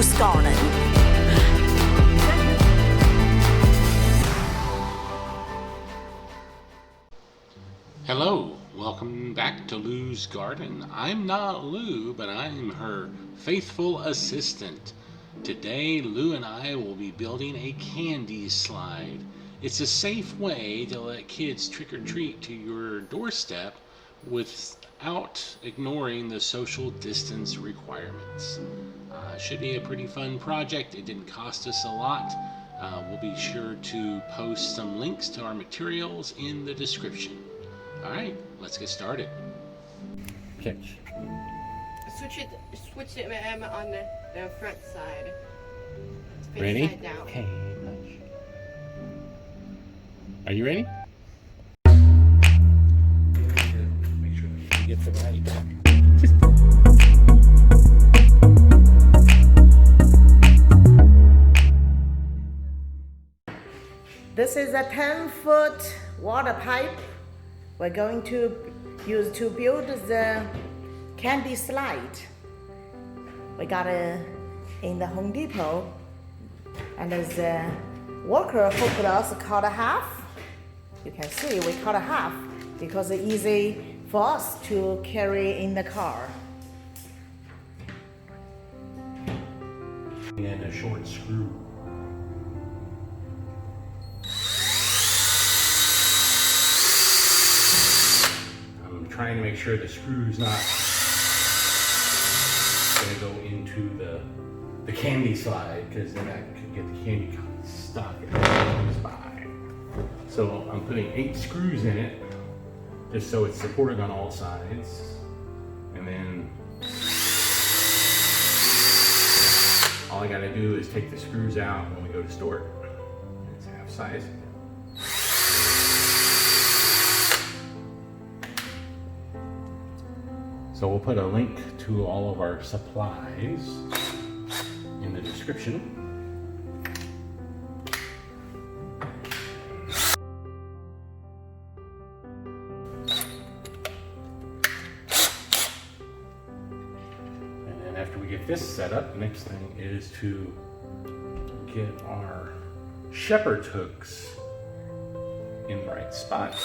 Lou's Garden. Hello, welcome back to Lou's Garden. I'm not Lou, but I'm her faithful assistant. Today, Lou and I will be building a candy slide. It's a safe way to let kids trick or treat to your doorstep without ignoring the social distance requirements. Should be a pretty fun project. It didn't cost us a lot. We'll be sure to post some links to our materials in the description. All right, let's get started. Catch. Switch it on the front side. Ready? Side down. Okay. Are you ready? Make sure you get the right. This is a 10-foot water pipe we're going to use to build the candy slide. We got it in the HomeDepot, and the worker helped us cut a half. You can see we cut a half because it's easy for us to carry in the car. And a short screw. I'm trying to make sure the screw's not going to go into the candy slide, because then I could get the candy stuck and it goes by. So I'm putting 8 screws in it, just so it's supported on all sides. And then all I gotta do is take the screws out when we go to store it. It's half size. So we'll put a link to all of our supplies in the description. After we get this set up, the next thing is to get our shepherd hooks in the right spot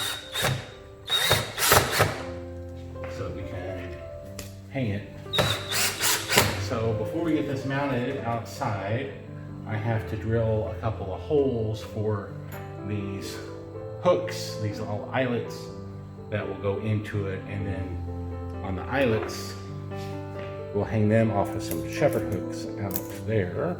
so we can hang it. So before we get this mounted outside, I have to drill a couple of holes for these hooks, these little eyelets that will go into it, and then on the eyelets we'll hang them off of some shepherd hooks out there.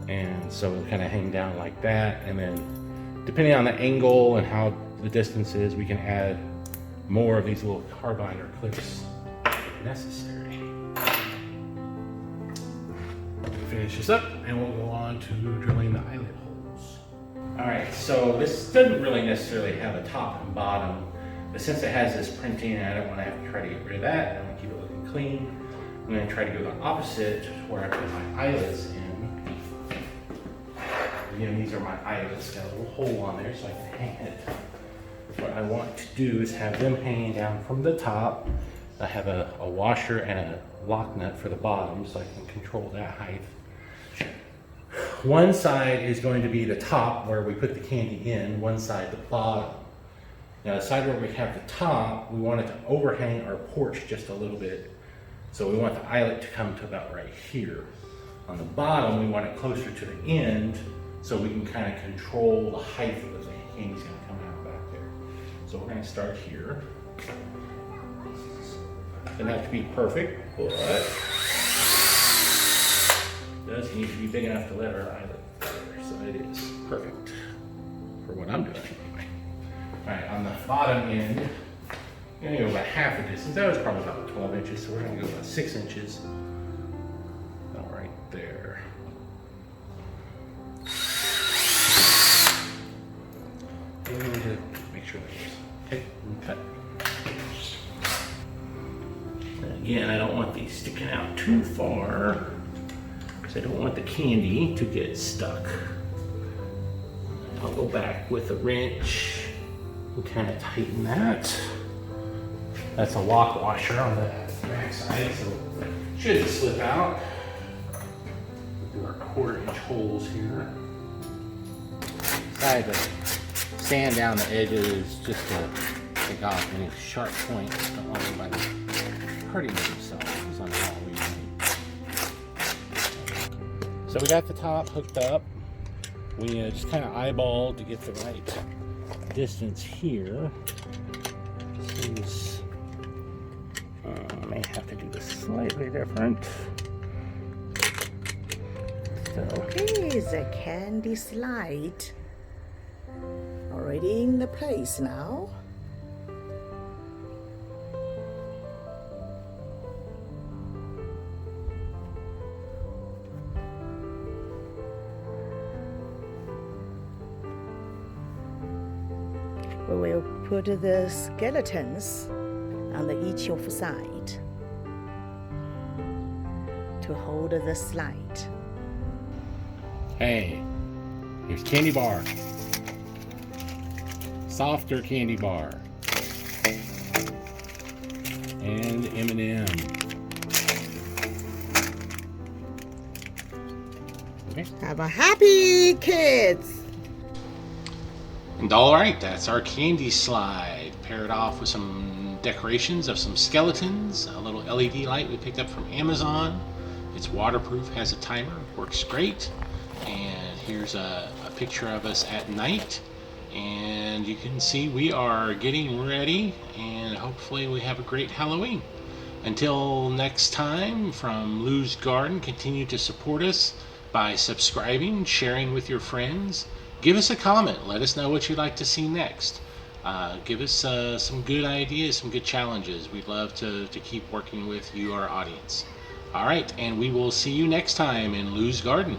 And so we'll kind of hang down like that, and then depending on the angle and how the distance is, we can add more of these little Carabiner clips if necessary. Finish this up and we'll go on to drilling the eyelet holes. Alright, so this doesn't really necessarily have a top and bottom. But since it has this printing, I don't want to have to try to get rid of that. I want to keep it looking clean. I'm going to try to go the opposite, where I put my eyelets in. Again, these are my eyelets. Got a little hole on there so I can hang it. What I want to do is have them hanging down from the top. I have a washer and a lock nut for the bottom, so I can control that height. One side is going to be the top, where we put the candy in. One side the bottom. Now the side where we have the top, we want it to overhang our porch just a little bit. So we want the eyelet to come to about right here. On the bottom, we want it closer to the end, so we can kind of control the height of the candy's going to come out back there. So we're going to start here. Doesn't have to be perfect, but it does need to be big enough to let our eyelet there. So it is perfect for what I'm doing. Alright, on the bottom end, I'm going to go about half a distance. That was probably about 12 inches, so we're going to go about 6 inches. About right there. I'm going to make sure that goes. Okay, and cut. And again, I don't want these sticking out too far, because I don't want the candy to get stuck. I'll go back with a wrench. We'll kind of tighten that. That's a lock washer on the back side, so Should slip out. We'll do our 1/4-inch holes here. Decided to sand down the edges just to take off any sharp points. Don't want anybody hurting themselves on Halloween night. So we got the top hooked up. We just kind of eyeballed to get the right distance here. Seems I may have to do this slightly different. So Okay, the candy slide already in the place now. We will put the skeletons on each of side to hold the slide. hey, here's candy bar. Softer candy bar. And M&M. Okay. Have a happy kids! And alright, that's our candy slide. Paired off with some decorations of some skeletons, a little LED light we picked up from Amazon. It's waterproof, has a timer, works great. And here's a picture of us at night. And you can see we are getting ready, and hopefully we have a great Halloween. Until next time, from Lou's Garden, continue to support us by subscribing, sharing with your friends. Give us a comment. Let us know what you'd like to see next. Give us some good ideas, some good challenges. We'd love to keep working with you, our audience. All right, and we will see you next time in Lou's Garden.